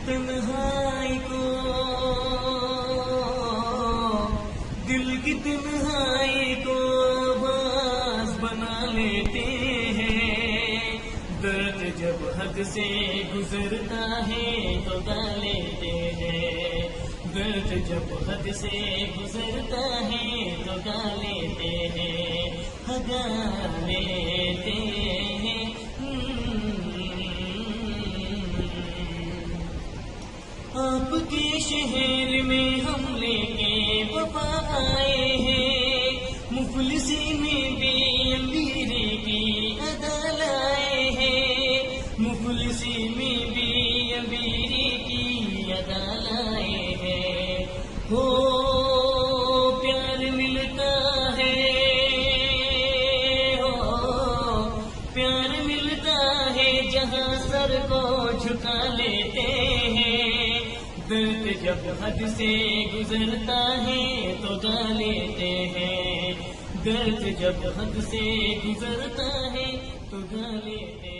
تنہائی کو، دل کی تنہائی کو باز بنا لیتے ہیں، درد جب حد سے گزرتا ہے تو گا لیتے ہیں، درد جب حد سے گزرتا ہے تو گا لیتے ہیں، گا لیتے ہیں۔ آپ کے شہر میں ہم لے کے وفا آئے ہیں، مفلسی میں بھی امیری کی ادا لائے ہیں، مفلسی میں بھی امیری کی ادا لائے ہیں۔ ہو پیار ملتا ہے، ہو پیار ملتا ہے جہاں سر کو جھکا لیتے ہیں، درد جب حد سے گزرتا ہے تو گا لیتے ہیں، درد جب حد سے گزرتا ہے تو گا لیتے ہیں۔